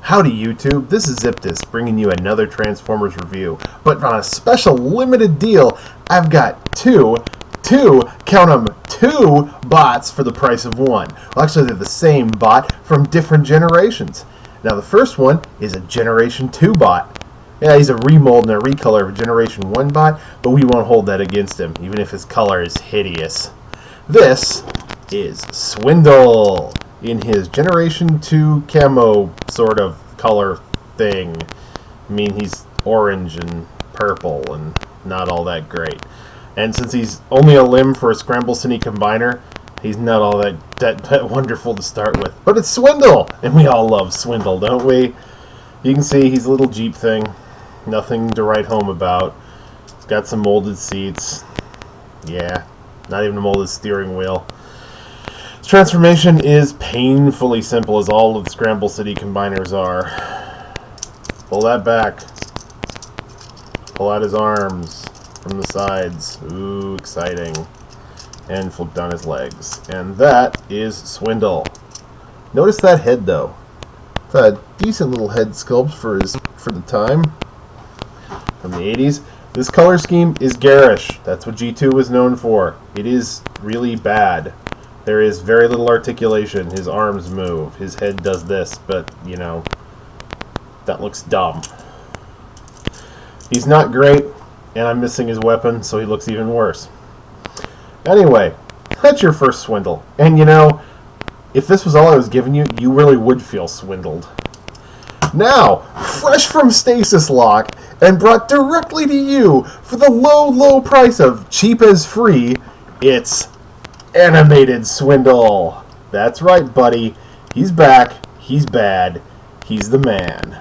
Howdy YouTube, this is Zipdisk bringing you another Transformers review. But on a special limited deal, I've got two, count them, two bots for the price of one. Well, actually they're the same bot from different generations. Now the first one is a Generation 2 bot. Yeah, he's a remold and a recolor of a Generation 1 bot, but we won't hold that against him, even if his color is hideous. This is Swindle in his Generation 2 camo sort of color thing. I mean, he's orange and purple and not all that great. And since he's only a limb for a Scramble Cine combiner, he's not all that wonderful to start with. But it's Swindle! And we all love Swindle, don't we? You can see he's a little Jeep thing. Nothing to write home about. He's got some molded seats. Yeah, not even a molded steering wheel. His transformation is painfully simple, as all of the Scramble City combiners are. Pull that back. Pull out his arms from the sides. Ooh, exciting. And flip down his legs. And that is Swindle. Notice that head, though. It's a decent little head sculpt for the time. From the 80s. This color scheme is garish. That's what G2 was known for. It is really bad. There is very little articulation. His arms move. His head does this, but, you know, that looks dumb. He's not great, and I'm missing his weapon, so he looks even worse. Anyway, that's your first Swindle. And, you know, if this was all I was giving you, you really would feel swindled. Now, fresh from Stasis Lock, and brought directly to you for the low, low price of cheap as free, it's Animated Swindle. That's right, buddy. He's back. He's bad. He's the man.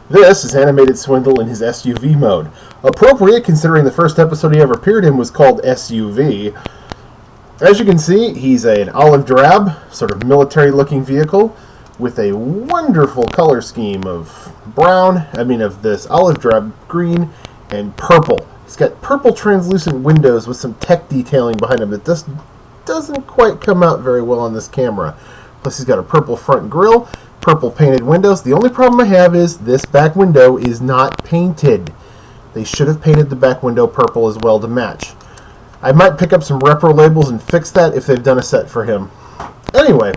This is Animated Swindle in his SUV mode. Appropriate considering the first episode he ever appeared in was called SUV. As you can see, he's an olive drab, sort of military-looking vehicle with a wonderful color scheme of of this olive drab green and purple. He's got purple translucent windows with some tech detailing behind him that doesn't quite come out very well on this camera. Plus he's got a purple front grille, purple painted windows. The only problem I have is this back window is not painted. They should have painted the back window purple as well to match. I might pick up some repro labels and fix that if they've done a set for him. Anyway,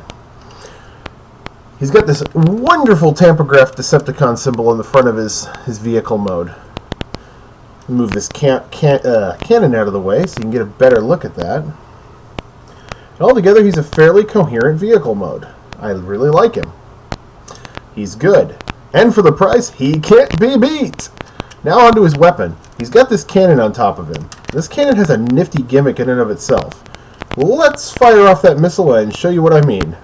he's got this wonderful tampographed Decepticon symbol in the front of his vehicle mode. Move this cannon out of the way so you can get a better look at that. Altogether, he's a fairly coherent vehicle mode. I really like him. He's good. And for the price, he can't be beat! Now onto his weapon. He's got this cannon on top of him. This cannon has a nifty gimmick in and of itself. Let's fire off that missile and show you what I mean.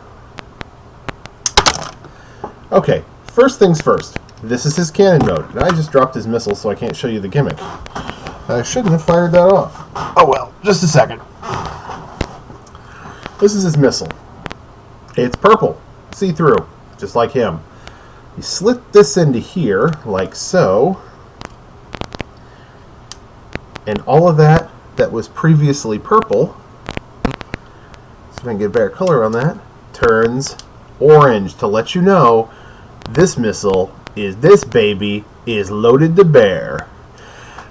Okay, first things first. This is his cannon mode. And I just dropped his missile so I can't show you the gimmick. I shouldn't have fired that off. Oh well, just a second. This is his missile. It's purple, see-through, just like him. You slit this into here, like so, and all of that was previously purple, so we can get a better color on that, turns orange to let you know this baby is loaded to bear.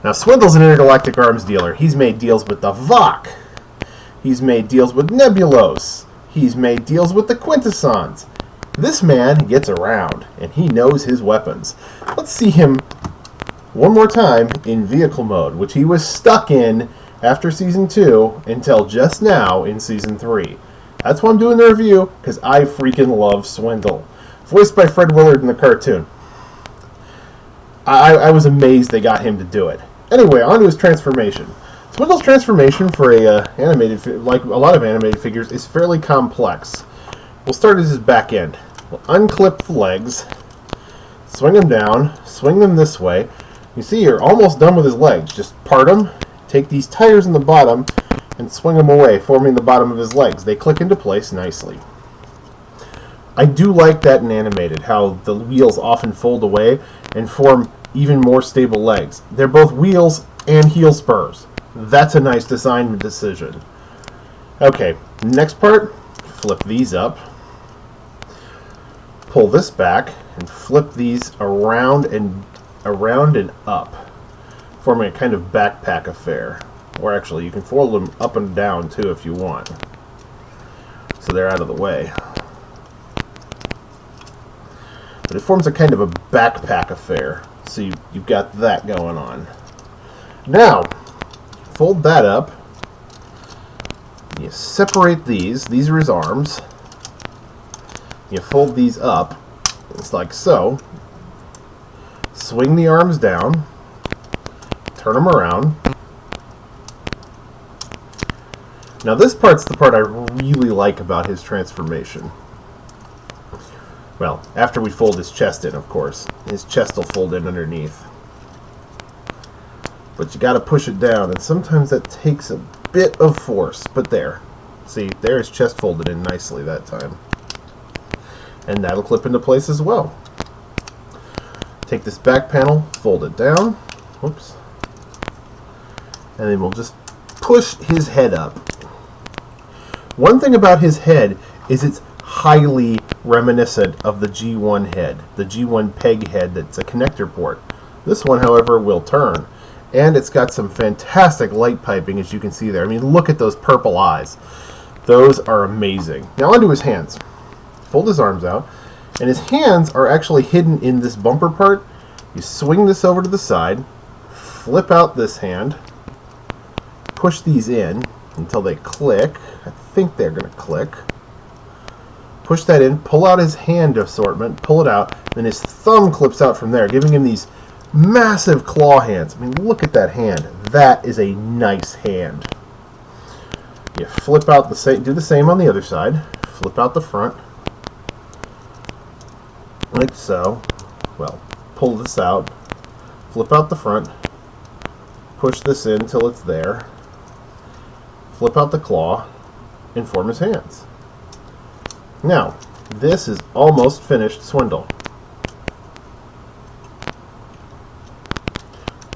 Now, Swindle's an intergalactic arms dealer. He's made deals with the VOC. He's made deals with Nebulos. He's made deals with the Quintessons. This man gets around, and he knows his weapons. Let's see him one more time in vehicle mode, which he was stuck in after Season 2 until just now in Season 3. That's why I'm doing the review, because I freaking love Swindle. Voiced by Fred Willard in the cartoon. I was amazed they got him to do it. Anyway, on to his transformation. Swindle's transformation for like a lot of animated figures, is fairly complex. We'll start as his back end. We'll unclip the legs, swing them down, swing them this way. You see, you're almost done with his legs. Just part them, take these tires in the bottom, and swing them away, forming the bottom of his legs. They click into place nicely. I do like that in animated, how the wheels often fold away and form even more stable legs. They're both wheels and heel spurs. That's a nice design decision. Okay, next part, flip these up. pull this back and flip these around and up, forming a kind of backpack affair. Or actually, you can fold them up and down too if you want. So they're out of the way. But it forms a kind of a backpack affair. So you've got that going on. Now, fold that up. You separate these. These are his arms. You fold these up. It's like so. Swing the arms down. Turn them around. Now this part's the part I really like about his transformation. Well, after we fold his chest in, of course. His chest will fold in underneath. But you gotta push it down, and sometimes that takes a bit of force. But there. See, there his chest folded in nicely that time. And that'll clip into place as well. Take this back panel, fold it down. Whoops. And then we'll just push his head up. One thing about his head is it's highly reminiscent of the G1 head, the G1 peg head that's a connector port. This one, however, will turn. And it's got some fantastic light piping, as you can see there. I mean, look at those purple eyes. Those are amazing. Now onto his hands. Fold his arms out. And his hands are actually hidden in this bumper part. You swing this over to the side, flip out this hand, push these in until they click. I think they're going to click. Push that in, pull out his hand assortment, pull it out, then his thumb clips out from there, giving him these massive claw hands. I mean, look at that hand. That is a nice hand. You flip out the same, do the same on the other side. Flip out the front. Like so. Well, pull this out. Flip out the front. Push this in till it's there. Flip out the claw and form his hands. Now, this is almost finished Swindle.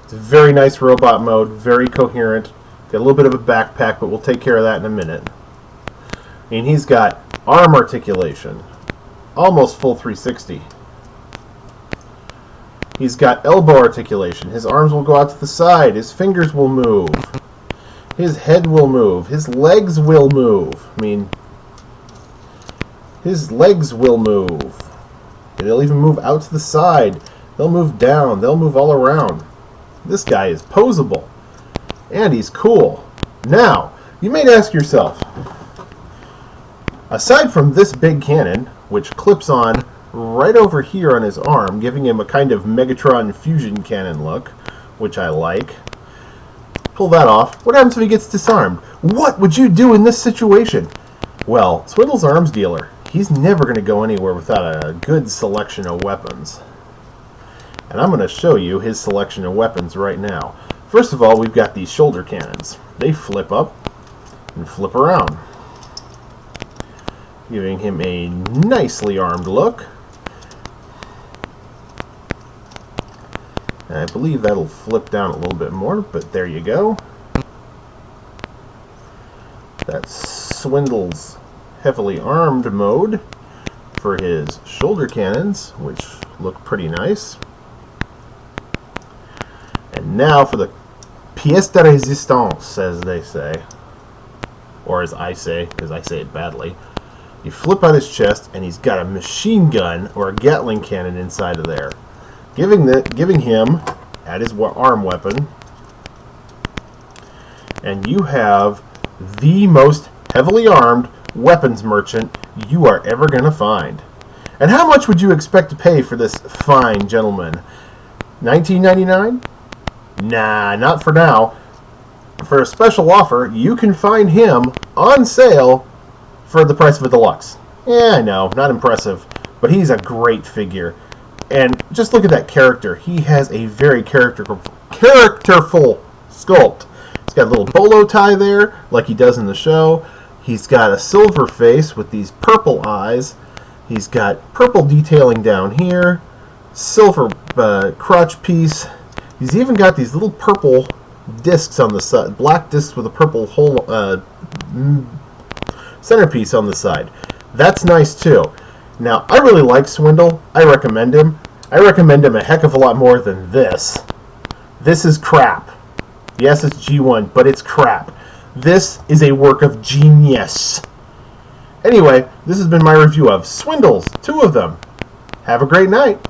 It's a very nice robot mode, very coherent. Got a little bit of a backpack, but we'll take care of that in a minute. And he's got arm articulation, almost full 360. He's got elbow articulation. His arms will go out to the side. His fingers will move. His head will move. His legs will move. I mean, his legs will move. They'll even move out to the side. They'll move down. They'll move all around. This guy is posable. And he's cool. Now, you may ask yourself, aside from this big cannon, which clips on right over here on his arm, giving him a kind of Megatron fusion cannon look, which I like. Pull that off. What happens if he gets disarmed? What would you do in this situation? Well, Swindle's arms dealer, he's never going to go anywhere without a good selection of weapons. And I'm going to show you his selection of weapons right now. First of all, we've got these shoulder cannons. They flip up and flip around, giving him a nicely armed look. And I believe that'll flip down a little bit more, but there you go. That's Swindle's heavily armed mode for his shoulder cannons, which look pretty nice. And now for the pièce de résistance, as they say. Or as I say it badly. You flip out his chest, and he's got a machine gun or a Gatling cannon inside of there, giving him at his arm weapon. And you have the most heavily armed weapons merchant you are ever going to find. And how much would you expect to pay for this fine gentleman? $19.99? Nah, not for now. For a special offer, you can find him on sale for the price of a deluxe. Yeah, I know, not impressive, but he's a great figure. And just look at that character. He has a very characterful sculpt. He's got a little bolo tie there, like he does in the show. He's got a silver face with these purple eyes. He's got purple detailing down here, silver crotch piece. He's even got these little purple discs on the side, black discs with a purple hole centerpiece on the side. That's nice too. Now, I really like Swindle. I recommend him. I recommend him a heck of a lot more than this. This is crap. Yes, it's G1, but it's crap. This is a work of genius. Anyway, this has been my review of Swindles, 2 of them. Have a great night.